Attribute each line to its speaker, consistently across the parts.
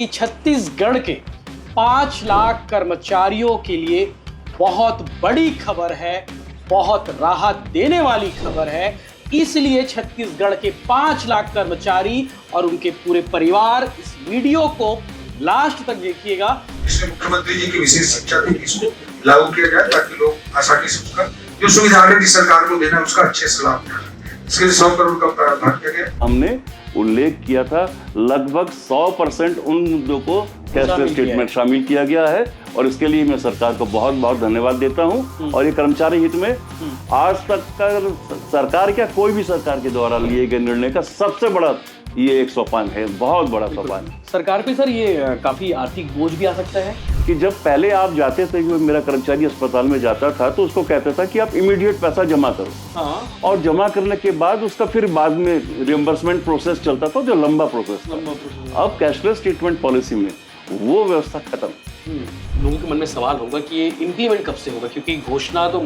Speaker 1: कि छत्तीसगढ़ के 5 लाख कर्मचारियों के लिए बहुत बड़ी खबर है, बहुत राहत देने वाली खबर है। इसलिए छत्तीसगढ़ के 5 लाख कर्मचारी और उनके पूरे परिवार इस वीडियो को लास्ट तक देखिएगा।
Speaker 2: इसमें मुख्यमंत्री जी की विशेष शिक्षा थी, इसको लागू किया जाए ताकि लोग आसानी से उसका जो सुविधा आगे सरकार को देना है उसका अच्छे से लाभ उठाएं। इसके लिए 100 करोड़ का प्रावधान किया गया।
Speaker 3: हमने उल्लेख किया था लगभग 100% उन मुद्दों को कैशलेस ट्रीटमेंट शामिल किया गया है और इसके लिए मैं सरकार को बहुत बहुत धन्यवाद देता हूं। और ये कर्मचारी हित में आज तक का सरकार क्या कोई भी सरकार के द्वारा लिए गए निर्णय का सबसे बड़ा ये एक सोपान है, बहुत बड़ा सोपान है।
Speaker 1: सरकार पे सर ये काफी आर्थिक बोझ भी आ सकता है
Speaker 3: कि जब पहले आप जाते थे कि मेरा कर्मचारी अस्पताल में जाता था तो उसको कहता था कि आप इमीडिएट पैसा जमा करो।
Speaker 1: हाँ।
Speaker 3: और जमा करने के बाद उसका फिर बाद में रियम्बर्समेंट प्रोसेस चलता था जो लंबा प्रोसेस था। अब कैशलेस ट्रीटमेंट पॉलिसी में वो व्यवस्था खत्म।
Speaker 1: लोगों के मन में सवाल होगा कि ये इम्प्लीमेंट कब से होगा, क्योंकि घोषणा तो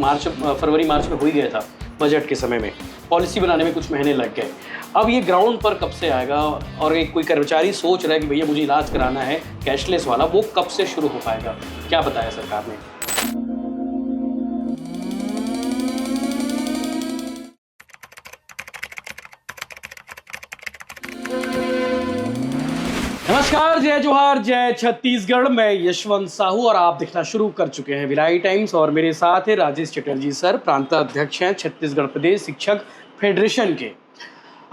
Speaker 1: फरवरी मार्च में हो ही गया था बजट के समय में, पॉलिसी बनाने में कुछ महीने लग गए। अब ये ग्राउंड पर कब से आएगा और एक कोई कर्मचारी सोच रहा है कि भैया मुझे इलाज कराना है कैशलेस वाला, वो कब से शुरू हो पाएगा, क्या बताया सरकार ने? नमस्कार, जय जोहार, जय छत्तीसगढ़। मैं यशवंत साहू और आप देखना शुरू कर चुके हैं भिलाई टाइम्स और मेरे साथ है राजेश चटर्जी सर, प्रांताध्यक्ष हैं छत्तीसगढ़ प्रदेश शिक्षक फेडरेशन के।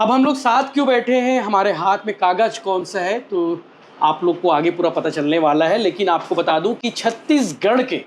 Speaker 1: अब हम लोग साथ क्यों बैठे हैं, हमारे हाथ में कागज कौन सा है तो आप लोग को आगे पूरा पता चलने वाला है। लेकिन आपको बता दूं कि छत्तीसगढ़ के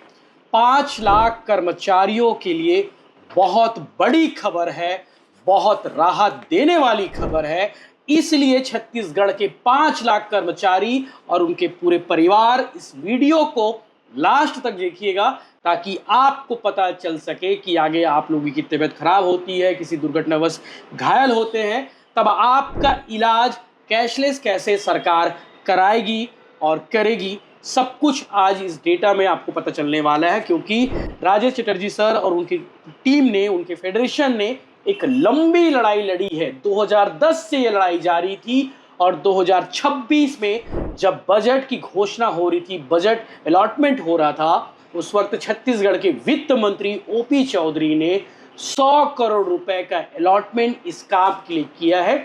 Speaker 1: 5 लाख कर्मचारियों के लिए बहुत बड़ी खबर है, बहुत राहत देने वाली खबर है। इसलिए छत्तीसगढ़ के 5 लाख कर्मचारी और उनके पूरे परिवार इस वीडियो को लास्ट तक देखिएगा ताकि आपको पता चल सके कि आगे आप लोगों की तबीयत खराब होती है, किसी दुर्घटनावश घायल होते हैं, तब आपका इलाज कैशलेस कैसे सरकार कराएगी और करेगी, सब कुछ आज इस डेटा में आपको पता चलने वाला है। क्योंकि राजेश चटर्जी सर और उनकी टीम ने, उनके फेडरेशन ने एक लंबी लड़ाई लड़ी है। 2010 से ये लड़ाई जारी थी और 2026 में जब बजट की घोषणा हो रही थी, बजट अलॉटमेंट हो रहा था, उस वक्त छत्तीसगढ़ के वित्त मंत्री ओपी चौधरी ने 100 करोड़ रुपए का अलॉटमेंट इस काम के लिए किया है।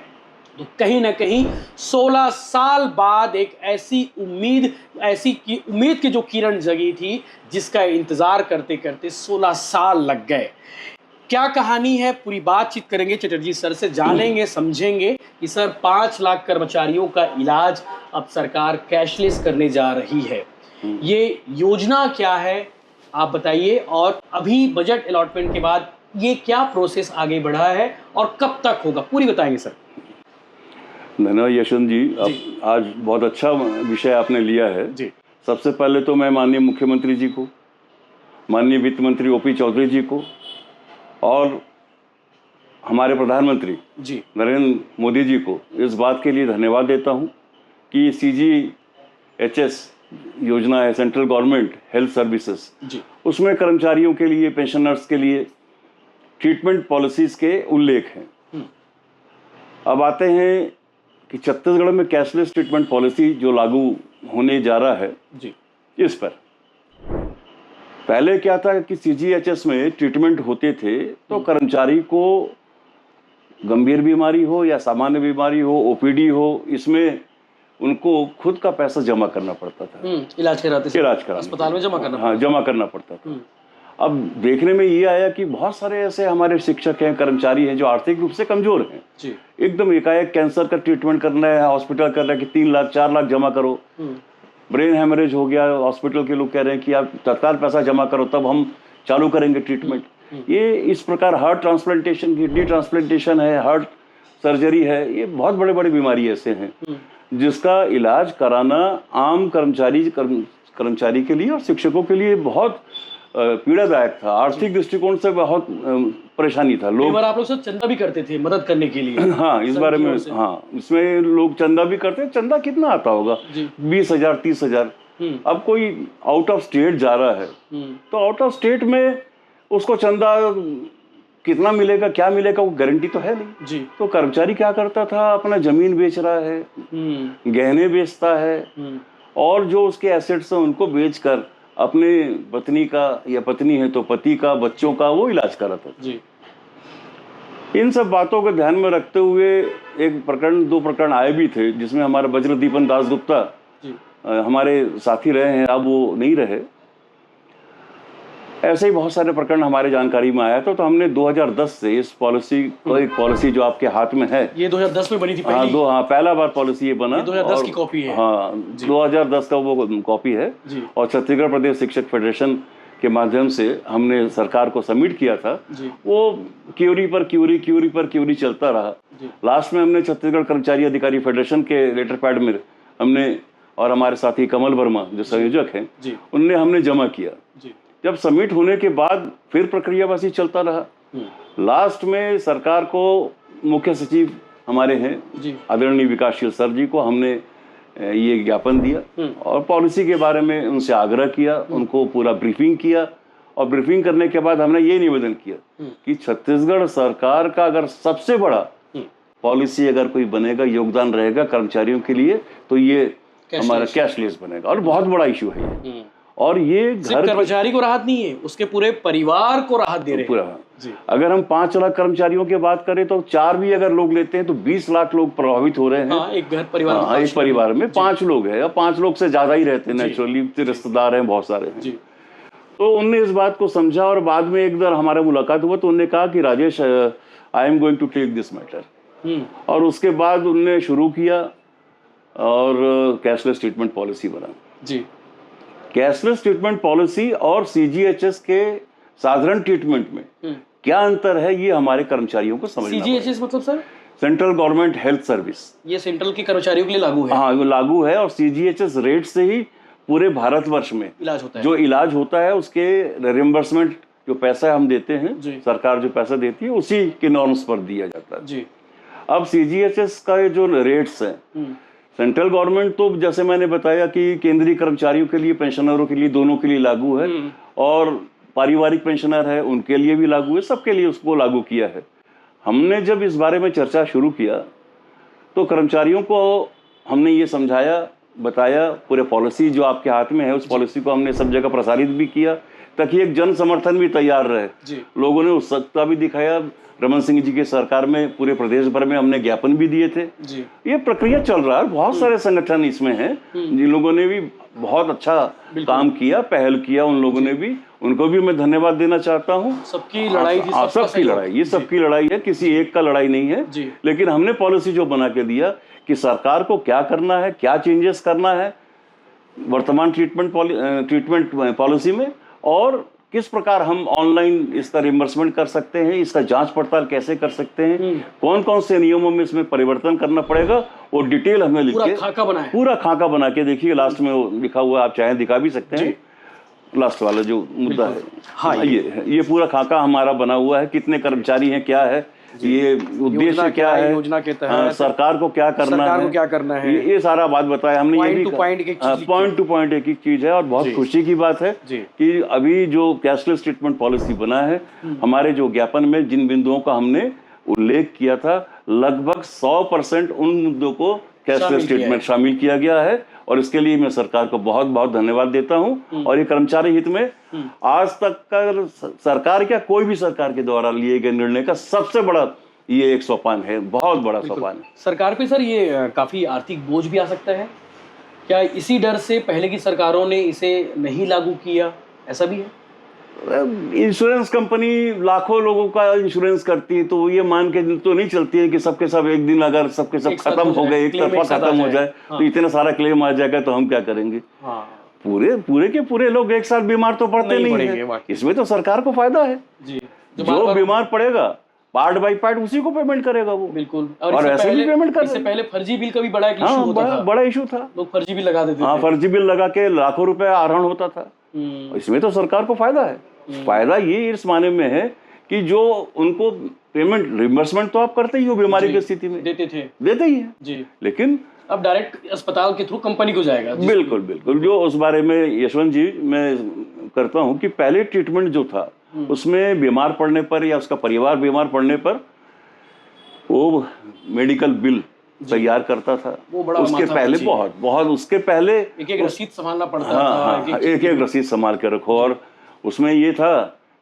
Speaker 1: तो कहीं ना कहीं 16 साल बाद एक ऐसी उम्मीद की जो किरण जगी थी, जिसका इंतजार करते करते 16 साल लग गए। क्या कहानी है, पूरी बातचीत करेंगे चटर्जी सर से, जानेंगे समझेंगे कि सर 5 लाख कर्मचारियों का इलाज अब सरकार कैशलेस करने जा रही है। ये योजना क्या है आप बताइए, और अभी बजट अलॉटमेंट के बाद ये क्या प्रोसेस आगे बढ़ा है और कब तक होगा, पूरी बताएंगे सर।
Speaker 3: धन्यवाद यशवंत जी, अब आज बहुत अच्छा विषय आपने लिया है जी। सबसे पहले तो मैं माननीय मुख्यमंत्री जी को, माननीय वित्त मंत्री ओपी चौधरी जी को और हमारे प्रधानमंत्री जी नरेंद्र मोदी जी को इस बात के लिए धन्यवाद देता हूं कि CGHS योजना है, सेंट्रल गवर्नमेंट हेल्थ सर्विसेज जी, उसमें कर्मचारियों के लिए, पेंशनर्स के लिए ट्रीटमेंट पॉलिसीज के उल्लेख हैं। अब आते हैं कि छत्तीसगढ़ में कैशलेस ट्रीटमेंट पॉलिसी जो लागू होने जा रहा है जी, इस पर पहले क्या था कि CGHS में ट्रीटमेंट होते थे तो कर्मचारी को गंभीर बीमारी हो या सामान्य बीमारी हो, OPD हो, इसमें उनको खुद का पैसा जमा करना पड़ता था।
Speaker 1: इलाज कराना अस्पताल में
Speaker 3: जमा करना पड़ता था। अब देखने में ये आया कि बहुत सारे ऐसे हमारे शिक्षक हैं, कर्मचारी हैं जो आर्थिक रूप से कमजोर हैं जी। एकदम एकाएक कैंसर का ट्रीटमेंट करना है, हॉस्पिटल कर रहा है कि 3 लाख 4 लाख जमा करो, ब्रेन हेमरेज हो गया, हॉस्पिटल के लोग कह रहे हैं कि आप तत्काल पैसा जमा करो तब हम चालू करेंगे ट्रीटमेंट। ये इस प्रकार हार्ट ट्रांसप्लांटेशन, किडनी ट्रांसप्लांटेशन है, हार्ट सर्जरी है, ये बहुत बड़े बड़े बीमारी ऐसे हैं जिसका इलाज कराना आम कर्मचारी के लिए और शिक्षकों के लिए बहुत पीड़ादायक था। आर्थिक दृष्टिकोण से बहुत परेशानी था। लोग
Speaker 1: आप लोग सब चंदा भी करते थे मदद करने के लिए।
Speaker 3: हाँ, इस बारे में इसमें लोग चंदा भी करते हैं। चंदा कितना आता होगा? 20,000 30,000। अब कोई आउट ऑफ स्टेट जा रहा है तो आउट ऑफ स्टेट में उसको चंदा कितना मिलेगा क्या मिलेगा वो गारंटी तो है नहीं
Speaker 1: जी।
Speaker 3: तो कर्मचारी क्या करता था, अपना जमीन बेच रहा है, गहने बेचता है, और जो उसके एसेट्स हैं उनको बेचकर अपने पत्नी का, या पत्नी है तो पति का, बच्चों का वो इलाज कराता था
Speaker 1: जी।
Speaker 3: इन सब बातों को ध्यान में रखते हुए एक प्रकरण, 2 प्रकरण आए भी थे जिसमें हमारा वज्रदीपन दासगुप्ता हमारे साथी रहे हैं, अब वो नहीं रहे। ऐसे ही बहुत सारे प्रकरण हमारे जानकारी में आया था, तो हमने 2010 से इस पॉलिसी को, एक पॉलिसी जो आपके हाथ में है,
Speaker 1: ये 2010 में बनी थी पहली?
Speaker 3: पहला बार पॉलिसी ये बना,
Speaker 1: 2010 की कॉपी है।
Speaker 3: हाँ, 2010 का वो कॉपी है
Speaker 1: जी।
Speaker 3: और छत्तीसगढ़ प्रदेश शिक्षक फेडरेशन के माध्यम से हमने सरकार को सबमिट किया था
Speaker 1: जी।
Speaker 3: वो क्यूरी पर क्यूरी चलता रहा। लास्ट में हमने छत्तीसगढ़ कर्मचारी अधिकारी फेडरेशन के लेटर पैड में हमने, और हमारे साथी कमल वर्मा जो संयोजक हैं, उनने हमने जमा किया। जब सबमिट होने के बाद फिर प्रक्रिया वैसी चलता रहा। लास्ट में सरकार को मुख्य सचिव हमारे हैं आदरणीय विकासशील सर जी को हमने ये ज्ञापन दिया और पॉलिसी के बारे में उनसे आग्रह किया, उनको पूरा ब्रीफिंग किया, और ब्रीफिंग करने के बाद हमने ये निवेदन किया कि छत्तीसगढ़ सरकार का अगर सबसे बड़ा पॉलिसी अगर कोई बनेगा, योगदान रहेगा कर्मचारियों के लिए, तो ये हमारा कैशलेस बनेगा, और बहुत बड़ा इशू है ये। और ये घर
Speaker 1: कर्मचारी को राहत नहीं है, उसके पूरे परिवार को राहत दे रहे हैं।
Speaker 3: पूरा अगर हम 5 लाख कर्मचारियों की बात करें तो 4 भी अगर लोग लेते हैं तो 20 लाख लोग प्रभावित हो रहे हैं।
Speaker 1: एक घर परिवार,
Speaker 3: एक परिवार में 5 लोग हैं, 5 लोग से ज्यादा ही रहते हैं, नेचुरली रिश्तेदार हैं, बहुत सारे हैं। तो उनने इस बात को समझा, और बाद में एक बार हमारा मुलाकात हुआ तो उन्होंने कहा कि Rajesh, I'm going to take this matter, और उसके बाद उनने शुरू किया और कैशलेस ट्रीटमेंट पॉलिसी बना। कैशलेस ट्रीटमेंट पॉलिसी और सीजीएचएस के साधारण ट्रीटमेंट में क्या अंतर है, ये हमारे कर्मचारियों को समझना।
Speaker 1: सीजीएचएस मतलब sir?
Speaker 3: Central government health service.
Speaker 1: ये सेंट्रल के कर्मचारियों के लिए लागू है?
Speaker 3: हाँ, वो लागू है, और सीजीएचएस रेट से ही पूरे भारतवर्ष में
Speaker 1: इलाज होता है।
Speaker 3: जो इलाज होता है उसके रिम्बर्समेंट, जो पैसा हम देते हैं, सरकार जो पैसा देती है उसी के नॉर्म्स पर दिया जाता है। अब सीजीएचएस का जो रेट्स है, सेंट्रल गवर्नमेंट तो जैसे मैंने बताया कि केंद्रीय कर्मचारियों के लिए, पेंशनरों के लिए, दोनों के लिए लागू है, और पारिवारिक पेंशनर है उनके लिए भी लागू है, सबके लिए उसको लागू किया है। हमने जब इस बारे में चर्चा शुरू किया तो कर्मचारियों को हमने ये समझाया, बताया, पूरे पॉलिसी जो आपके हाथ में है उस पॉलिसी को हमने सब जगह प्रसारित भी किया ताकि एक जन समर्थन भी तैयार रहे। लोगों ने उत्सुकता भी दिखाया। रमन सिंह जी के सरकार में पूरे प्रदेश भर में हमने ज्ञापन भी दिए थे। ये प्रक्रिया चल रहा है, बहुत सारे संगठन इसमें हैं जिन लोगों ने भी बहुत अच्छा काम किया, पहल किया, उन लोगों ने भी, उनको भी मैं धन्यवाद देना चाहता हूँ।
Speaker 1: सबकी लड़ाई थी,
Speaker 3: सबकी लड़ाई, ये सबकी लड़ाई है, किसी एक का लड़ाई नहीं है। लेकिन हमने पॉलिसी जो बना के दिया कि सरकार को क्या करना है, क्या चेंजेस करना है वर्तमान ट्रीटमेंट पॉलिसी में, और किस प्रकार हम ऑनलाइन इसका रिम्बर्समेंट कर सकते हैं, इसका जांच पड़ताल कैसे कर सकते हैं, कौन कौन से नियमों में इसमें परिवर्तन करना पड़ेगा, वो डिटेल हमने लिख के पूरा खाका बना के, देखिए लास्ट में वो लिखा हुआ, आप चाहे दिखा भी सकते हैं, लास्ट वाला जो मुद्दा है। हाँ, ये पूरा खाका हमारा बना हुआ है, कितने कर्मचारी हैं, क्या है, ये उद्देश्य क्या है, योजना के तहत सरकार को क्या करना है, ये सारा बात बताया हमने। ये भी पॉइंट टू पॉइंट एक एक चीज है, और बहुत खुशी की बात है कि अभी जो कैशलेस ट्रीटमेंट पॉलिसी बना है, हमारे जो ज्ञापन में जिन बिंदुओं का हमने उल्लेख किया था, लगभग 100% उन मुद्दों को कैशलेस ट्रीटमेंट शामिल किया गया है, और इसके लिए मैं सरकार को बहुत बहुत धन्यवाद देता हूं। और ये कर्मचारी हित में आज तक का सरकार, क्या कोई भी सरकार के द्वारा लिए गए निर्णय का सबसे बड़ा ये एक सोपान है, बहुत बड़ा सोपान है।
Speaker 1: सरकार पे सर ये काफी आर्थिक बोझ भी आ सकता है क्या? इसी डर से पहले की सरकारों ने इसे नहीं लागू किया, ऐसा भी है?
Speaker 3: इंश्योरेंस कंपनी लाखों लोगों का इंश्योरेंस करती है, तो ये मान के तो नहीं चलती है कि सबके सब एक दिन अगर सबके सब खत्म हो गए, एक तरफा खत्म हो जाए, तो इतना सारा क्लेम आ जाएगा तो हम क्या करेंगे। पूरे के पूरे लोग एक साथ बीमार तो पड़ते नहीं है, इसमें तो सरकार को फायदा है। जो बीमार पड़ेगा पार्ट बाई पार्ट उसी को पेमेंट करेगा वो, बिल्कुल, और ऐसे भी पेमेंट कर। इससे पहले फर्जी बिल का भी बड़ा इशू था, लोग फर्जी बिल लगा देते थे। हाँ, फर्जी बिल लगा के लाखों रुपए आहरण होता था। इसमें तो सरकार को फायदा है। फायदा ये इस माने में है कि जो उनको पेमेंट रिम्बर्समेंट तो आप करते ही हो, बीमारी की स्थिति में देते ही है जी, लेकिन
Speaker 1: अब डायरेक्ट अस्पताल के थ्रू कंपनी को जाएगा।
Speaker 3: बिल्कुल। जो उस बारे में यशवंत जी मैं करता हूँ कि पहले ट्रीटमेंट जो था उसमें बीमार पड़ने पर या उसका परिवार बीमार पड़ने पर वो मेडिकल बिल तैयार करता था।
Speaker 1: वो बड़ा
Speaker 3: उसके पहले बहुत उसके पहले
Speaker 1: एक रसीद संभालना पड़ता
Speaker 3: हाँ,
Speaker 1: था।
Speaker 3: एक रसीद संभाल के रखो। और उसमें ये था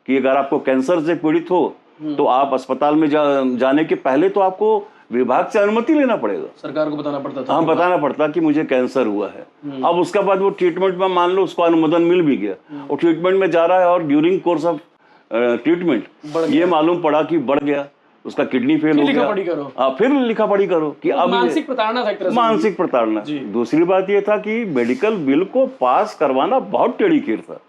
Speaker 3: कि अगर आपको कैंसर से पीड़ित हो तो आप अस्पताल में जाने के पहले तो आपको विभाग से अनुमति लेना पड़ेगा,
Speaker 1: सरकार को बताना पड़ता था।
Speaker 3: हाँ, बताना पड़ता कि मुझे कैंसर हुआ है। अब उसके बाद वो ट्रीटमेंट में मान लो उसको अनुमोदन मिल भी गया और ट्रीटमेंट में जा रहा है और ड्यूरिंग कोर्स ऑफ ट्रीटमेंट ये मालूम पड़ा कि बढ़ गया, उसका किडनी फेल हो गया। फिर लिखा पढ़ी करो कि अब
Speaker 1: मानसिक प्रताड़ना था एक तरह से।
Speaker 3: मानसिक प्रताड़ना। दूसरी बात ये था कि मेडिकल बिल को पास करवाना बहुत टेढ़ी खीर था।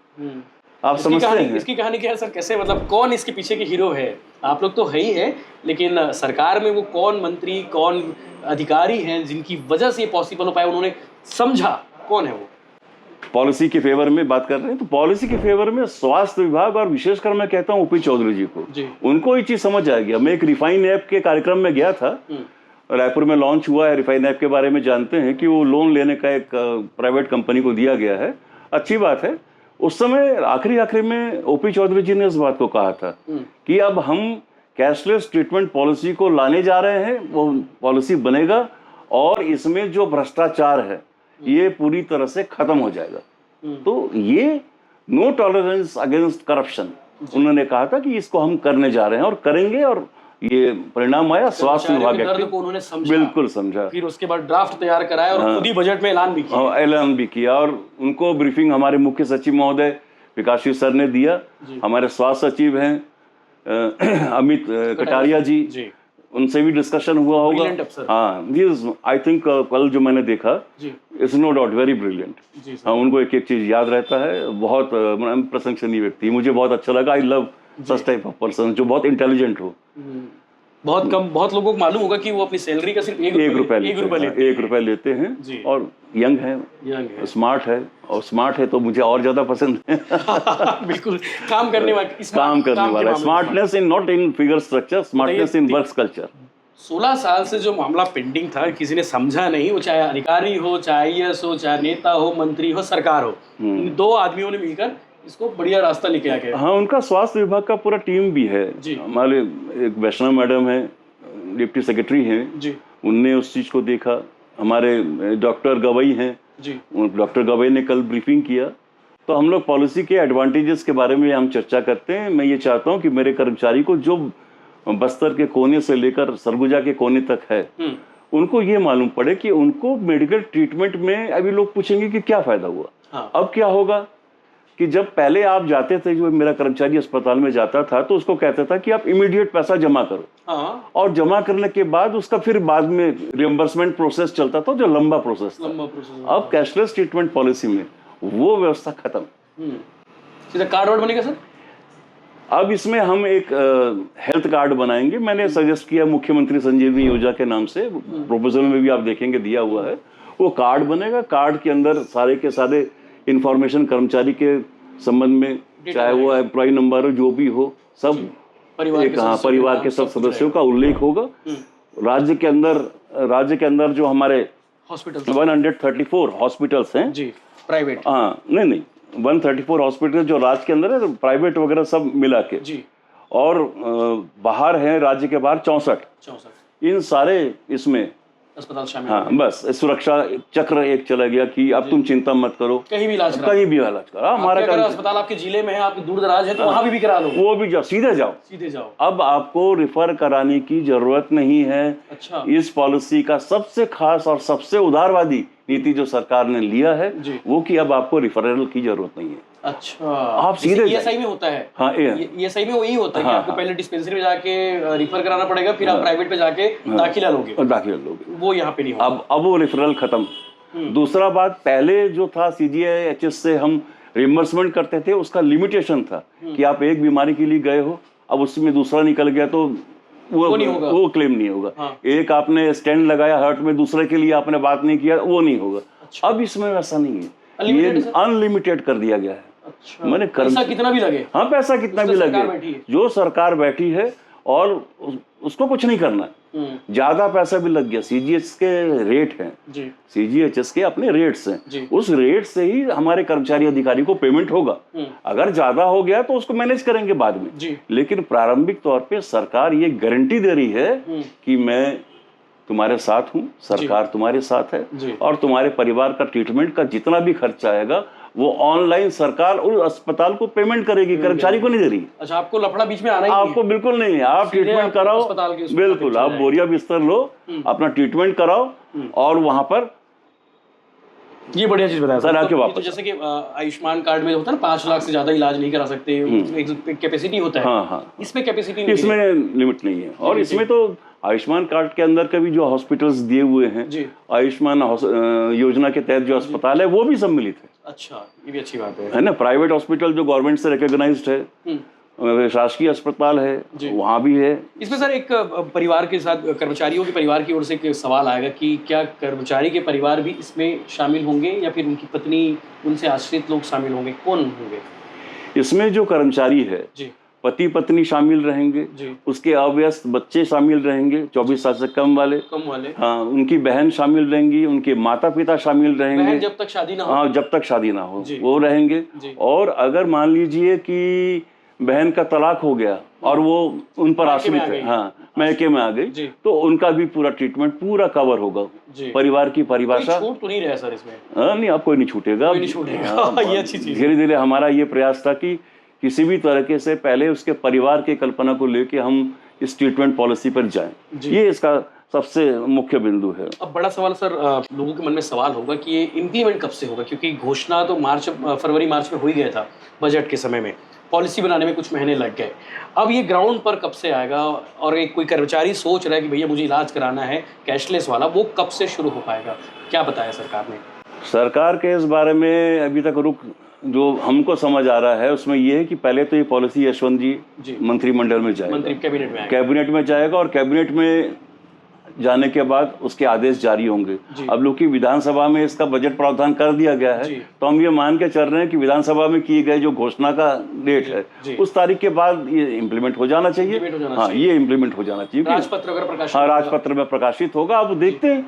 Speaker 3: आप समझते हैं
Speaker 1: इसकी कहानी क्या है सर? कैसे, मतलब कौन इसके पीछे के हीरो है? आप लोग तो है ही है, लेकिन सरकार में वो कौन मंत्री, कौन अधिकारी हैं जिनकी वजह से ये पॉसिबल हो पाया? उन्होंने समझा, कौन है वो?
Speaker 3: पॉलिसी के फेवर में बात कर रहे हैं तो पॉलिसी के फेवर में स्वास्थ्य विभाग और विशेषकर मैं कहता हूँ ओपी चौधरी जी को उनको ये चीज समझ आ गया। मैं एक रिफाइन ऐप के कार्यक्रम में गया था, रायपुर में लॉन्च हुआ है। रिफाइन ऐप के बारे में जानते हैं कि वो लोन लेने का एक प्राइवेट कंपनी को दिया गया है, अच्छी बात है। उस समय आखिरी में ओपी चौधरी जी ने इस बात को कहा था कि अब हम कैशलेस ट्रीटमेंट पॉलिसी को लाने जा रहे हैं, वो पॉलिसी बनेगा और इसमें जो भ्रष्टाचार है ये पूरी तरह से खत्म हो जाएगा। तो ये नो टॉलरेंस अगेंस्ट करप्शन उन्होंने कहा था कि इसको हम करने जा रहे हैं और करेंगे, और ये परिणाम आया। स्वास्थ्य विभाग
Speaker 1: को उन्होंने समझा,
Speaker 3: बिल्कुल समझा।
Speaker 1: फिर उसके बाद ड्राफ्ट तैयार कराया और खुद ही बजट में ऐलान भी किया। और उनको ब्रीफिंग हमारे मुख्य सचिव महोदय विकास सर ने दिया। हमारे स्वास्थ्य सचिव हैं अमित कटारिया जी, उनसे भी डिस्कशन हुआ होगा। हाँ, आई थिंक कल जो मैंने देखा it's no doubt very brilliant. हाँ, उनको एक एक चीज याद रहता है। बहुत प्रशंसनीय व्यक्ति, मुझे बहुत अच्छा लगा। I love such type of person जो बहुत इंटेलिजेंट हो। बहुत लोगों को मालूम होगा कि वो अपनी सैलरी का सिर्फ एक रुपए लेते हैं और यंग है, स्मार्ट है, और स्मार्ट है तो मुझे और ज्यादा पसंद है। बिल्कुल काम करने वाला smartness in not in figure structure, smartness in work culture. 16 साल से जो मामला पेंडिंग था, किसी ने समझा नहीं, वो चाहे अधिकारी हो, चाहे IAS हो, चाहे नेता हो, मंत्री हो, सरकार हो, इन दो आदमियों ने मिलकर इसको बढ़िया रास्ता लेके आ गया।
Speaker 3: हाँ, उनका स्वास्थ्य विभाग का पूरा टीम भी है। हमारे एक वैष्णव मैडम है, डिप्टी सेक्रेटरी हैं जी, उनने उस चीज को देखा। हमारे डॉक्टर गवई हैं जी, डॉक्टर गवई ने कल ब्रीफिंग किया। तो हम लोग पॉलिसी के एडवांटेजेस के बारे में हम चर्चा करते हैं। मैं ये चाहता हूँ कि मेरे कर्मचारी को जो बस्तर के कोने से लेकर सरगुजा के कोने तक है, उनको ये मालूम पड़े कि उनको मेडिकल ट्रीटमेंट में अभी लोग पूछेंगे कि क्या फायदा हुआ। हाँ। अब क्या होगा कि जब पहले आप जाते थे, जो मेरा कर्मचारी अस्पताल में जाता था तो उसको कहता था कि आप इमीडिएट पैसा जमा करो। हाँ। और जमा करने के बाद उसका फिर बाद में रिएम्बर्समेंट प्रोसेस चलता था, जो लंबा प्रोसेस था। अब कैशलेस ट्रीटमेंट पॉलिसी में वो व्यवस्था खत्म।
Speaker 1: सीधा कार्ड बनेगा सर।
Speaker 3: अब इसमें हम एक हेल्थ कार्ड बनाएंगे। मैंने सजेस्ट किया मुख्यमंत्री संजीवनी योजना के नाम से, प्रोपोजल में भी आप देखेंगे दिया हुआ है। वो कार्ड बनेगा, कार्ड के अंदर सारे के सारे इंफॉर्मेशन कर्मचारी के संबंध में, चाहे वो एम्प्लॉय नंबर हो, जो भी हो, सब परिवार के सब सदस्यों का उल्लेख होगा। राज्य के अंदर जो हमारे हॉस्पिटल 134 हॉस्पिटल्स हैं जी, प्राइवेट, हाँ नहीं 134 हॉस्पिटल जो राज्य के अंदर है, प्राइवेट वगैरह सब मिला के जी, और बाहर हैं, राज्य के बाहर 64। इन सारे इसमें अस्पताल शामिल। हाँ, बस सुरक्षा चक्र एक चला गया कि अब तुम चिंता मत करो, कहीं भी इलाज करो। हमारा अगर अस्पताल आपके जिले में है, आप दूर दराज है, तो वहां भी करा लो, वो भी जाओ, सीधे जाओ। अब आपको रिफर कराने की जरूरत नहीं है। अच्छा। इस पॉलिसी का सबसे खास और सबसे उदारवादी नीति जो सरकार ने लिया है वो कि अब आपको रिफरल की जरूरत नहीं है। अच्छा, आप सीधे ESI में होता है। हाँ, ESI में वही होता है कि आपको पहले डिस्पेंसरी में जाके रिफर कराना पड़ेगा, फिर आप प्राइवेट पे जाके दाखिला लोगे। वो यहाँ पे नहीं होगा। अब वो रिफरल खत्म। दूसरा बात, पहले जो था CGI-HS से हम रिइंबर्समेंट करते थे, उसका लिमिटेशन था कि आप एक बीमारी के लिए गए हो, अब उसमें दूसरा निकल गया तो वो क्लेम नहीं होगा। हाँ। एक आपने स्टेंट लगाया हार्ट में, दूसरे के लिए आपने बात नहीं किया, वो नहीं होगा। अच्छा। अब इसमें वैसा नहीं है, ये अनलिमिटेड कर दिया गया है। अच्छा। मैंने पैसा कितना भी लगे, हाँ पैसा कितना भी लगे, जो सरकार बैठी है और उसको कुछ नहीं करना है। ज्यादा पैसा भी लग गया, सीजीएच के रेट हैं
Speaker 1: जी,
Speaker 3: सीजीएचएस के अपने रेट्स
Speaker 1: जी।
Speaker 3: हैं, उस रेट से ही हमारे कर्मचारी अधिकारी को पेमेंट होगा। अगर ज्यादा हो गया तो उसको मैनेज करेंगे बाद में
Speaker 1: जी।
Speaker 3: लेकिन प्रारंभिक तौर पे सरकार ये गारंटी दे रही है कि मैं तुम्हारे साथ हूँ, सरकार तुम्हारे साथ
Speaker 1: जी।
Speaker 3: है और तुम्हारे परिवार का ट्रीटमेंट का जितना भी खर्चा आएगा वो ऑनलाइन सरकार उस अस्पताल को पेमेंट करेगी, कर्मचारी को नहीं दे रही।
Speaker 1: अच्छा, आपको लफड़ा बीच में आना ही नहीं
Speaker 3: आपको
Speaker 1: है।
Speaker 3: बिल्कुल नहीं है, आप
Speaker 1: सीधे
Speaker 3: ट्रीटमेंट
Speaker 1: आप
Speaker 3: कराओ,
Speaker 1: अस्पताल के उसमें
Speaker 3: बिल्कुल
Speaker 1: चले
Speaker 3: आप
Speaker 1: जाएंगे।
Speaker 3: बोरिया बिस्तर लो, अपना ट्रीटमेंट कराओ और वहां पर
Speaker 1: ये बढ़िया चीज बताया
Speaker 3: सर, आके
Speaker 1: तो,
Speaker 3: वापस
Speaker 1: तो जैसे कि आयुष्मान कार्ड में होता है ना 5 लाख से ज्यादा इलाज नहीं करा सकते, एक कैपेसिटी होता है।
Speaker 3: हाँ हाँ,
Speaker 1: इसमें कैपेसिटी नहीं है।
Speaker 3: इसमें लिमिट नहीं है और इसमें तो आयुष्मान कार्ड के अंदर के भी जो हॉस्पिटल्स दिए हुए हैं,
Speaker 1: जी।
Speaker 3: आयुष्मान योजना के तहत जो अस्पताल है वो भी सम्मिलित
Speaker 1: अच्छा, ये भी अच्छी बात
Speaker 3: है ना। प्राइवेट हॉस्पिटल जो गवर्नमेंट से रिकॉग्नाइज्ड है, शासकीय अस्पताल है, वहाँ भी है।
Speaker 1: इसमें सर एक परिवार के साथ कर्मचारियों के परिवार की ओर से एक सवाल आएगा कि क्या कर्मचारी के परिवार भी इसमें शामिल होंगे या फिर उनकी पत्नी, उनसे आश्रित लोग शामिल होंगे, कौन होंगे
Speaker 3: इसमें? जो कर्मचारी है
Speaker 1: जी,
Speaker 3: पति पत्नी शामिल रहेंगे
Speaker 1: जी।
Speaker 3: उसके अवयस्क बच्चे शामिल रहेंगे 24 साल से कम वाले, हाँ, उनकी बहन शामिल रहेंगी, उनके माता पिता शामिल रहेंगे,
Speaker 1: बहन जब तक शादी ना हो,
Speaker 3: हाँ, जब तक शादी ना हो
Speaker 1: जी।
Speaker 3: वो रहेंगे।
Speaker 1: जी।
Speaker 3: और अगर मान लीजिए कि बहन का तलाक हो गया और वो उन पर आश्रित है, हाँ, मैके में आ गई, तो उनका भी पूरा ट्रीटमेंट पूरा कवर होगा। परिवार की परिभाषा
Speaker 1: छूट तो नहीं रहे सर इसमें?
Speaker 3: नहीं, अब कोई नहीं छूटेगा,
Speaker 1: कोई नहीं छूटेगा। ये अच्छी चीज है।
Speaker 3: धीरे धीरे हमारा ये प्रयास था कि किसी भी तरीके से पहले उसके परिवार की कल्पना को लेके हम इस ट्रीटमेंट पॉलिसी पर जाएं, ये इसका सबसे मुख्य बिंदु है।
Speaker 1: अब बड़ा सवाल सर, लोगों के मन में सवाल होगा कि ये इम्प्लीमेंट कब से होगा, क्योंकि घोषणा तो फरवरी मार्च में हो ही गया था, बजट के समय में, पॉलिसी बनाने में कुछ महीने लग गए। अब ये ग्राउंड पर कब से आएगा? और एक कोई कर्मचारी सोच रहा है कि भैया मुझे इलाज कराना है कैशलेस वाला, वो कब से शुरू हो पाएगा? क्या बताया सरकार ने?
Speaker 3: सरकार के इस बारे में अभी तक जो हमको समझ आ रहा है उसमें ये है कि पहले तो ये पॉलिसी यशवंत जी मंत्रिमंडल में जाएगा, कैबिनेट में जाएगा और कैबिनेट में जाने के बाद उसके आदेश जारी होंगे। अब लोग की विधानसभा में इसका बजट प्रावधान कर दिया गया है, तो हम ये मान के चल रहे हैं कि विधानसभा में किए गए जो घोषणा का डेट है उस तारीख के बाद ये इम्प्लीमेंट हो जाना चाहिए। हाँ, ये इम्प्लीमेंट हो जाना चाहिए।
Speaker 1: राजपत्र अगर प्रकाशित,
Speaker 3: हाँ, राजपत्र में प्रकाशित होगा। अब देखते हैं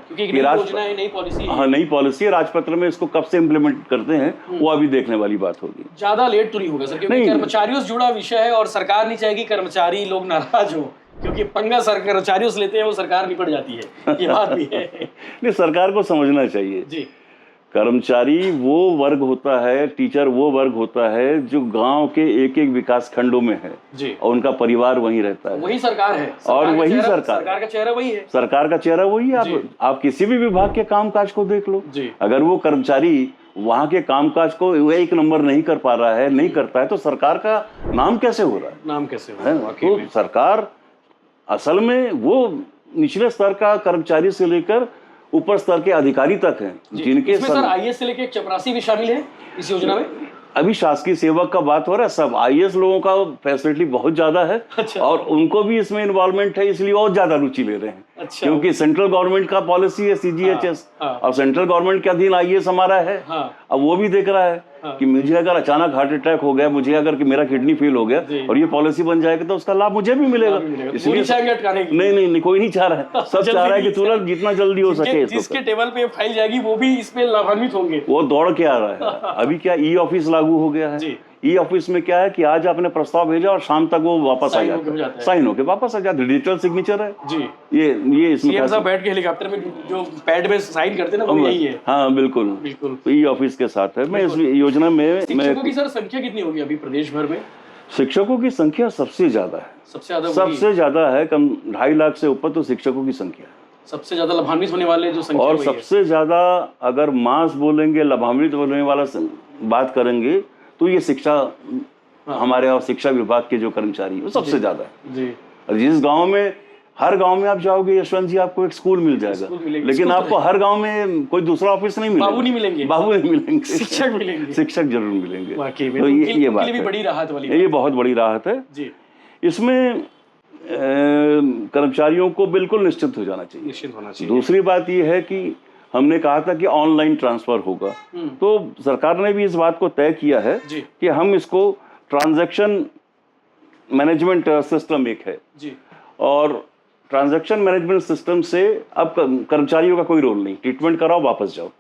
Speaker 3: हाँ, नई पॉलिसी है, राजपत्र में इसको कब से इम्प्लीमेंट करते हैं वो अभी देखने वाली बात होगी।
Speaker 1: ज्यादा लेट तो नहीं होगा सर, क्योंकि कर्मचारियों से जुड़ा विषय है और सरकार नहीं चाहेगी कर्मचारी लोग नाराज हो, क्योंकि पंगा सर कर्मचारियों से लेते हैं वो सरकार निपट जाती है, ये बात भी है।
Speaker 3: नहीं, सरकार को समझना चाहिए
Speaker 1: जी,
Speaker 3: कर्मचारी वो वर्ग होता है, टीचर वो वर्ग होता है जो गांव के एक एक विकास खंडों में है
Speaker 1: जी,
Speaker 3: और उनका परिवार वहीं रहता है।
Speaker 1: वही सरकार है,
Speaker 3: और वही
Speaker 1: सरकार का चेहरा वही है,
Speaker 3: सरकार का चेहरा वही है। आप किसी भी विभाग के कामकाज को देख लो, अगर वो कर्मचारी वहाँ के कामकाज को एक नंबर नहीं कर पा रहा है, नहीं करता है, तो सरकार का नाम कैसे हो रहा है?
Speaker 1: नाम कैसे हो रहा है?
Speaker 3: तो सरकार असल में वो निचले स्तर का कर्मचारी से लेकर ऊपर स्तर के अधिकारी तक हैं, जिनके
Speaker 1: सर आईएएस से लेकर चपरासी भी शामिल है इस योजना में।
Speaker 3: अभी शासकीय सेवक का बात हो रहा है, सब आईएएस लोगों का फैसिलिटी बहुत ज्यादा है।
Speaker 1: अच्छा।
Speaker 3: और उनको भी इसमें इन्वॉल्वमेंट है, इसलिए और ज्यादा रुचि ले रहे हैं।
Speaker 1: अच्छा।
Speaker 3: क्योंकि सेंट्रल गवर्नमेंट का पॉलिसी है सीजीएचएस, और सेंट्रल गवर्नमेंट के अधीन आईएएस हमारा है। अब वो भी देख रहा है कि मुझे अगर अचानक हार्ट अटैक हो गया, मुझे अगर कि मेरा किडनी फेल हो गया और ये पॉलिसी बन जाएगी तो उसका लाभ मुझे भी मिलेगा।
Speaker 1: इसलिए
Speaker 3: नहीं, कोई नहीं चाह रहा है, सब चाह रहा है कि तुरंत जितना जल्दी हो सके
Speaker 1: जिसके टेबल पे फाइल जाएगी वो भी इसमें लाभान्वित होंगे।
Speaker 3: वो दौड़ के आ रहा है। अभी क्या ई ऑफिस लागू हो गया है। ई ऑफिस में क्या है कि आज आपने प्रस्ताव भेजा और शाम तक वो वापस आ जाता है, साइन होके वापस आ जाता है, डिजिटल सिग्नेचर है जी। ये इसमें
Speaker 1: साहब बैठ के हेलीकॉप्टर में जो पैड में साइन करते हैं ना, वो यही है।
Speaker 3: हाँ, बिल्कुल तो ई ऑफिस के साथ है। मैं इस योजना में
Speaker 1: शिक्षकों की सर संख्या कितनी होगी अभी प्रदेश भर में?
Speaker 3: शिक्षकों की संख्या सबसे ज्यादा है, सबसे ज्यादा है, कम 2.5 लाख से ऊपर तो शिक्षकों की संख्या है।
Speaker 1: सबसे ज्यादा लाभान्वित होने वाले जो संख्या,
Speaker 3: और सबसे ज्यादा अगर मास बोलेंगे, लाभान्वित होने वाला बात करेंगे तो ये शिक्षा, हमारे और शिक्षा विभाग के जो कर्मचारी वो सबसे ज्यादा है जी। जिस गांव में, हर गांव में आप जाओगे यशवंत जी, आपको एक स्कूल मिल जाएगा, लेकिन आपको हर गांव में कोई दूसरा ऑफिस नहीं मिलेगा, बाबू नहीं मिलेंगे, शिक्षक मिलेंगे, शिक्षक जरूर मिलेंगे। तो ये बात है,
Speaker 1: बड़ी राहत वाली,
Speaker 3: ये बहुत बड़ी राहत है जी। इसमें कर्मचारियों को बिल्कुल निश्चित हो जाना चाहिए, निश्चित होना चाहिए। दूसरी बात ये है कि हमने कहा था कि ऑनलाइन ट्रांसफर होगा, तो सरकार ने भी इस बात को तय किया है कि हम इसको ट्रांजैक्शन मैनेजमेंट सिस्टम एक है जी, और ट्रांजैक्शन मैनेजमेंट सिस्टम से अब कर्मचारियों का कोई रोल नहीं, ट्रीटमेंट कराओ वापस जाओ,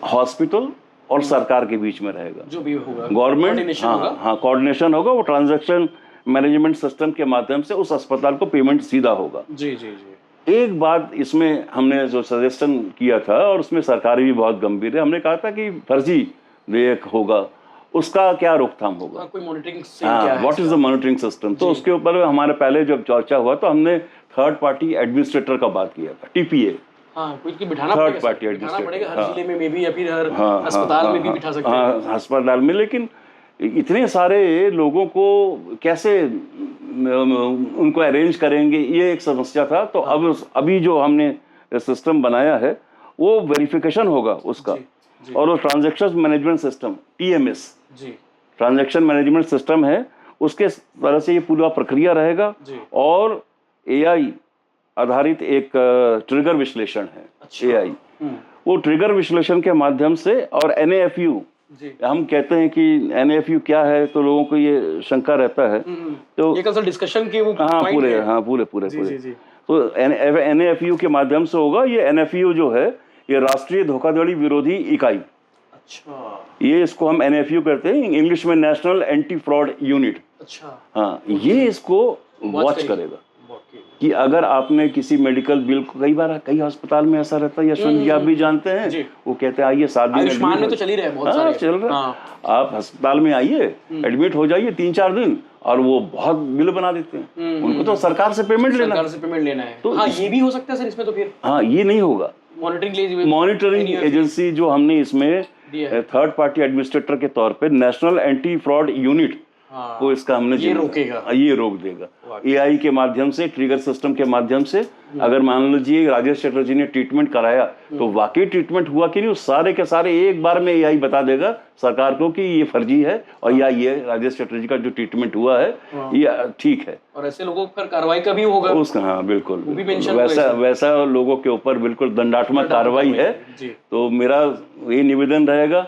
Speaker 3: हॉस्पिटल और सरकार के बीच में रहेगा,
Speaker 1: जो भी होगा
Speaker 3: गवर्नमेंट, हाँ कोऑर्डिनेशन होगा, वो ट्रांजैक्शन मैनेजमेंट सिस्टम के माध्यम से उस अस्पताल को पेमेंट सीधा होगा।
Speaker 1: जी जी जी।
Speaker 3: एक बात इसमें हमने जो सजेशन किया था, और उसमें सरकार भी बहुत गंभीर है, हमने कहा था कि फर्जी देयक होगा, उसका क्या रोकथाम होगा,
Speaker 1: कोई मॉनिटरिंग,
Speaker 3: हाँ, what is the monitoring system. तो उसके ऊपर हमारे पहले जब चर्चा हुआ तो हमने थर्ड पार्टी एडमिनिस्ट्रेटर का बात किया था, टीपीए,
Speaker 1: हाँ, कोई बिठाना
Speaker 3: थर्ड पार्टी
Speaker 1: पड़ेगा हर जिले में भी, या फिर हर अस्पताल में भी बिठा सकते हैं।
Speaker 3: हाँ, अस्पताल में, लेकिन इतने सारे लोगों को कैसे उनको अरेंज करेंगे, ये एक समस्या था। तो अब अभी जो हमने सिस्टम बनाया है वो वेरिफिकेशन होगा उसका, और वो transaction management system TMS, transaction management system है, उसके तरह से ये पूरा प्रक्रिया रहेगा। और एआई आधारित एक ट्रिगर विश्लेषण है। अच्छा। एआई वो ट्रिगर विश्लेषण के माध्यम से, और एनएएफयू, हम कहते हैं कि एनएएफयू क्या है, तो लोगों को ये शंका रहता है, तो ये कल डिस्कशन के वो पूरे तो एनएएफयू के माध्यम से होगा। ये एनएफयू जो है ये राष्ट्रीय धोखाधड़ी विरोधी इकाई, अच्छा, ये इसको हम एनएफयू करते हैं, इंग्लिश में नेशनल एंटी फ्रॉड यूनिट। अच्छा, हाँ, ये इसको वॉच करेगा कि अगर आपने किसी मेडिकल बिल को, कई बार कई अस्पताल में ऐसा रहता है, यशवंत जी आप भी जानते हैं, वो कहते हैं आइए 7 दिन, आयुष्मान में तो चल ही रहा है, बहुत सारे चल रहा है, आप अस्पताल में आइए, एडमिट हो जाइए 3-4 दिन, और वो बहुत बिल बना देते हैं, उनको तो सरकार से पेमेंट लेना है। तो हाँ, ये भी हो सकता है सर इसमें, तो फिर हाँ, ये नहीं होगा। मॉनिटरिंग एजेंसी जो हमने इसमें थर्ड पार्टी एडमिनिस्ट्रेटर के तौर पे नेशनल एंटी फ्रॉड यूनिट, वो इसका हमने ये रोकेगा, ये रोक देगा। एआई के माध्यम से, ट्रिगर सिस्टम के माध्यम से, अगर मान लीजिए राजेश चटर्जी ने ट्रीटमेंट कराया तो वाकई ट्रीटमेंट हुआ कि नहीं, उस सारे के सारे एक बार में एआई बता देगा सरकार को कि ये फर्जी है, और या ये राजेश चटर्जी का जो ट्रीटमेंट हुआ है ये ठीक है, और ऐसे लोगों पर कार्रवाई का भी होगा उसका। हाँ बिल्कुल, वैसा लोगों के ऊपर बिल्कुल दंडात्मक कार्रवाई है। तो मेरा ये निवेदन रहेगा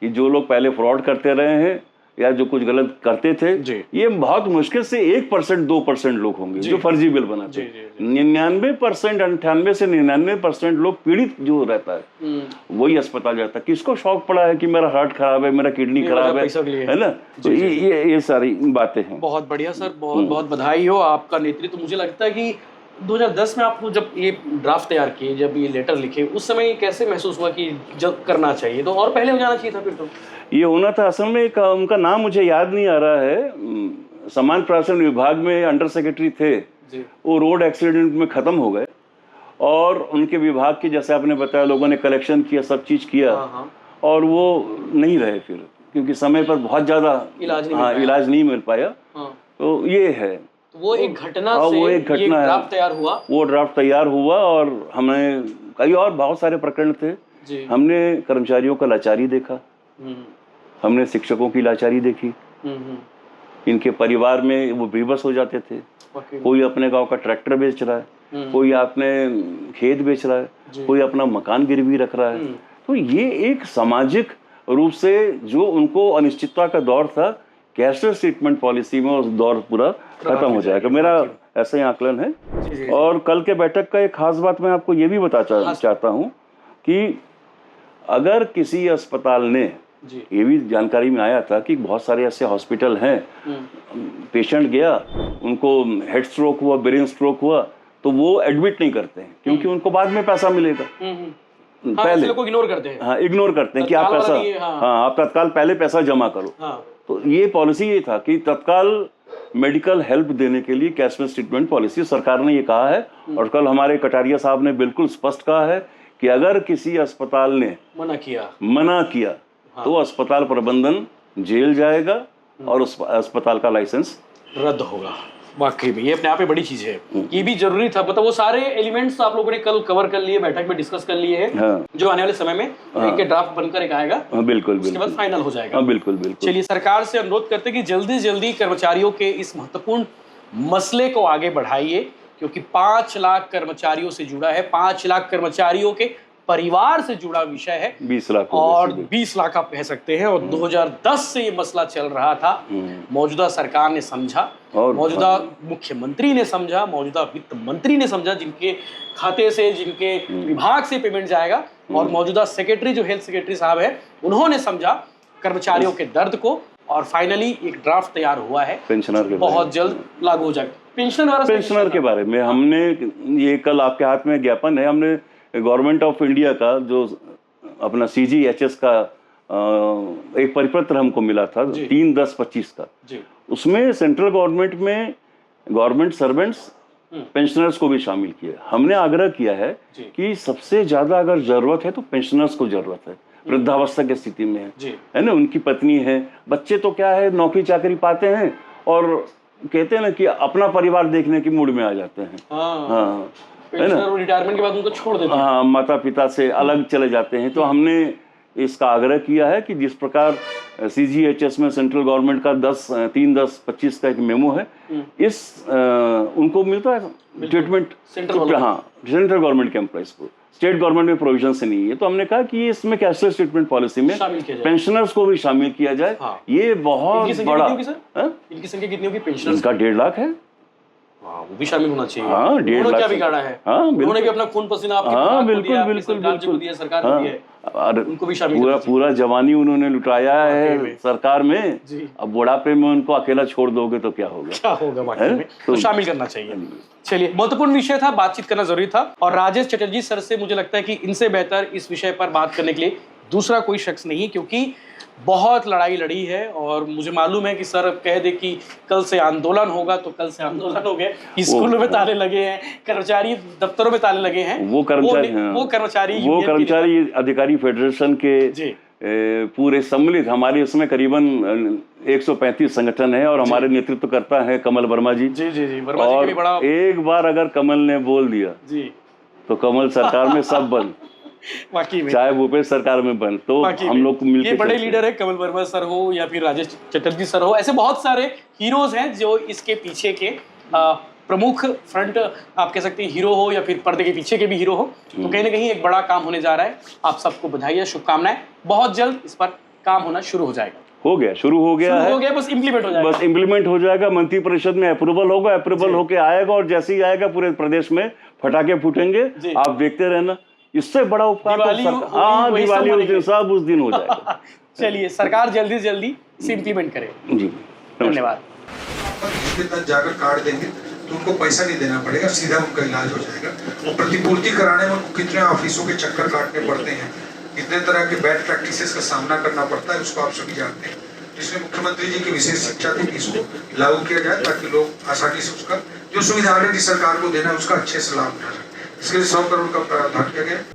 Speaker 3: कि जो लोग पहले फ्रॉड करते रहे हैं या जो कुछ गलत करते थे, ये बहुत मुश्किल से 1% 2% लोग होंगे जो फर्जी बिल बनाते हैं। 99% 98 से 99% लोग पीड़ित जो रहता है वही अस्पताल जाता है। किसको शौक पड़ा है कि मेरा हार्ट खराब है, मेरा किडनी खराब है ना। तो ये सारी बातें हैं। बहुत बढ़िया सर, बहुत बहुत बधाई हो आपका नेतृत्व। मुझे लगता है कि 2010 में आपको जब ये ड्राफ्ट तैयार किए, जब ये लेटर लिखे, उस समय कैसे महसूस हुआ कि जब करना चाहिए तो और पहले हो जाना चाहिए था? फिर तो ये होना था। असल में उनका नाम मुझे याद नहीं आ रहा है, सामान्य प्रशासन विभाग में अंडर सेक्रेटरी थे, वो रोड एक्सीडेंट में ख़त्म हो गए, और उनके विभाग की, जैसे आपने बताया, लोगों ने कलेक्शन किया, सब चीज़ किया, और वो नहीं रहे फिर, क्योंकि समय पर बहुत ज़्यादा इलाज नहीं मिल पाया। तो ये है, तो वो एक घटना से वो एक घटना है, ड्राफ्ट तैयार हुआ, वो ड्राफ्ट तैयार हुआ, और हमें कई और बहुत सारे प्रकरण थे। हमने कर्मचारियों का लाचारी देखा, हमने शिक्षकों की लाचारी देखी, इनके परिवार में वो बेबस हो जाते थे। कोई अपने गांव का ट्रैक्टर बेच रहा है, कोई अपने खेत बेच रहा है, कोई अपना मकान गिरवी रख रहा है। तो ये एक सामाजिक रूप से जो उनको अनिश्चितता का दौर था, कैशलेस ट्रीटमेंट पॉलिसी में उस दौर पूरा खत्म हो जाएगा, मेरा ऐसा ही आकलन है। और कल के बैठक का एक खास बात मैं आपको ये भी बताना चाहता हूँ कि अगर किसी अस्पताल ने, ये भी जानकारी में आया था कि बहुत सारे ऐसे हॉस्पिटल हैं, पेशेंट गया, उनको हेड स्ट्रोक हुआ, ब्रेन स्ट्रोक हुआ, तो वो एडमिट नहीं करते हैं, क्योंकि उनको बाद में पैसा मिलेगा। पहले इग्नोर करते हैं, हाँ इग्नोर करते हैं कि आप पैसा, हाँ आप तत्काल पहले पैसा जमा करो। तो ये पॉलिसी ये था कि तत्काल मेडिकल हेल्प देने के लिए कैशलेस ट्रीटमेंट पॉलिसी सरकार ने ये कहा है। और कल हमारे कटारिया साहब ने बिल्कुल स्पष्ट कहा है कि अगर किसी अस्पताल ने मना किया तो अस्पताल प्रबंधन जेल जाएगा और उस अस्पताल का लाइसेंस रद्द होगा। वाकई में ये अपने आप में बड़ी चीज है, ये भी जरूरी था। मतलब वो सारे एलिमेंट्स आप लोगों ने कल कवर कर लिए, बैठक में डिस्कस कर लिए हैं, हाँ। जो आने वाले समय में एक ड्राफ्ट बनकर एक आएगा, हाँ, बिल्कुल उसके बाद फाइनल हो जाएगा, हाँ, बिल्कुल बिल्कुल। चलिए, सरकार से अनुरोध करते हैं कि जल्दी जल्दी कर्मचारियों के इस महत्वपूर्ण मसले को आगे बढ़ाइए, क्योंकि 5 लाख कर्मचारियों से जुड़ा है, 5 लाख कर्मचारियों के
Speaker 1: परिवार से जुड़ा विषय है।
Speaker 3: 20 लाख
Speaker 1: और 20 लाख आप कह सकते हैं। और 2010 से ये मसला चल रहा था। मौजूदा सरकार ने समझा,
Speaker 3: और
Speaker 1: मौजूदा मुख्यमंत्री ने समझा, मौजूदा वित्त मंत्री ने समझा, जिनके खाते से, जिनके विभाग से पेमेंट जाएगा, और मौजूदा सेक्रेटरी जो हेल्थ सेक्रेटरी साहब है, उन्होंने समझा कर्मचारियों के दर्द को। और फाइनली एक ड्राफ्ट तैयार हुआ है,
Speaker 3: पेंशनर के
Speaker 1: बहुत जल्द लागू हो जाएगा।
Speaker 3: पेंशनर के बारे में हमने ये कल आपके हाथ में ज्ञापन है, हमने गवर्नमेंट ऑफ इंडिया का जो अपना CGHS का एक परिपत्र हमको मिला था 3/10/25 का, उसमें सेंट्रल गवर्नमेंट में गवर्नमेंट सर्वेंट्स पेंशनर्स को भी शामिल किया। हमने आग्रह किया है कि सबसे ज्यादा अगर जरूरत है तो पेंशनर्स को जरूरत है, वृद्धावस्था की स्थिति में है ना, उनकी पत्नी है, बच्चे तो क्या है नौकरी चाकरी पाते हैं और कहते हैं ना कि अपना परिवार देखने की मूड में आ जाते हैं। हाँ, है ना,
Speaker 1: रिटायरमेंट के बाद उनको छोड़ देते हैं।
Speaker 3: हाँ, माता पिता से अलग चले जाते हैं। तो हमने इसका आग्रह किया है कि जिस प्रकार CGHS में सेंट्रल गवर्नमेंट का 3/10/25 का एक मेमो है, इस उनको मिलता है ट्रीटमेंट सेंट्रल गवर्नमेंट के एम्प्लॉइज को, स्टेट गवर्नमेंट में प्रोविजन से नहीं है। तो हमने कहा कि इसमें कैशलेस ट्रीटमेंट पॉलिसी में पेंशनर्स को भी शामिल किया जाए। ये बहुत बड़ा।
Speaker 1: इनकी संख्या कितनी होगी पेंशनर्स?
Speaker 3: इनका 1.5 लाख है।
Speaker 1: वो भी शामिल होना चाहिए।
Speaker 3: हाँ, 1.5 लाख
Speaker 1: क्या बिगाड़ा है? उन्होंने भी अपना खून पसीना आपके सरकार को दिया, उनको भी शामिल
Speaker 3: पूरा जवानी उन्होंने लुटाया है सरकार में। अब बुढ़ापे में उनको अकेला छोड़ दोगे तो क्या होगा?
Speaker 1: वाकई में तो शामिल करना चाहिए। चलिए, महत्वपूर्ण विषय था, बातचीत करना जरूरी था। और राजेश चटर्जी सर से मुझे लगता है कि इनसे बेहतर इस विषय पर बात करने के लिए दूसरा कोई शख्स नहीं, क्योंकि बहुत लड़ाई लड़ी है। और मुझे मालूम है कि सर कह दे कि कल से आंदोलन होगा तो कल से आंदोलन हो गए, स्कूलों में ताले लगे हैं, कर्मचारी दफ्तरों में ताले लगे हैं। वो कर्मचारी
Speaker 3: अधिकारी फेडरेशन के पूरे सम्मिलित, हमारे उसमें करीबन 135 संगठन है और हमारे नेतृत्व करता है कमल वर्मा जी।
Speaker 1: वर्मा जी भी बड़ा।
Speaker 3: एक बार अगर कमल ने बोल दिया तो कमल सरकार में सब बंद, चाहे भूपेश सरकार में बंद। तो हम लोग मिलकर,
Speaker 1: ये बड़े लीडर है, कमल वर्मा सर हो या फिर राजेश चटर्जी सर हो, ऐसे बहुत सारे हीरोज हैं जो इसके पीछे के प्रमुख फ्रंट आप कह सकते हैं हीरो हो, या फिर पर्दे के पीछे के भी हीरो हो। तो कहीं ना कहीं एक बड़ा काम होने जा रहा है। आप सबको बधाई, शुभकामनाएं। बहुत जल्द इस पर काम होना शुरू हो जाएगा।
Speaker 3: शुरू हो गया है,
Speaker 1: बस इम्प्लीमेंट हो जाएगा।
Speaker 3: मंत्री परिषद में अप्रूवल होगा, अप्रूवल होके आएगा और जैसे ही आएगा पूरे प्रदेश में फटाके फूटेंगे। आप देखते रहना, इससे बड़ा उपकार दिवाली उस दिन, सब उस दिन हो जाएगा।
Speaker 1: चलिए, सरकार जल्दी से जल्दी इसे इम्प्लीमेंट करे।
Speaker 3: जी,
Speaker 1: धन्यवाद।
Speaker 2: जाकर कार्ड देंगे तो उनको पैसा नहीं देना पड़ेगा, सीधा उनका इलाज हो जाएगा। प्रतिपूर्ति कराने में उनको कितने ऑफिसों के चक्कर काटने पड़ते हैं, कितने तरह के बैड प्रैक्टिसेस का सामना करना पड़ता है, उसको आप सभी जानते हैं। जिसमें मुख्यमंत्री जी की विशेष शिक्षा थी कि इसको लागू किया जाए ताकि लोग आसानी से उसका जो सुविधा ऑलरेडी सरकार को देना है उसका अच्छे से लाभ उठा सकें। इसके लिए 100 करोड़ का प्रावधान किया गया।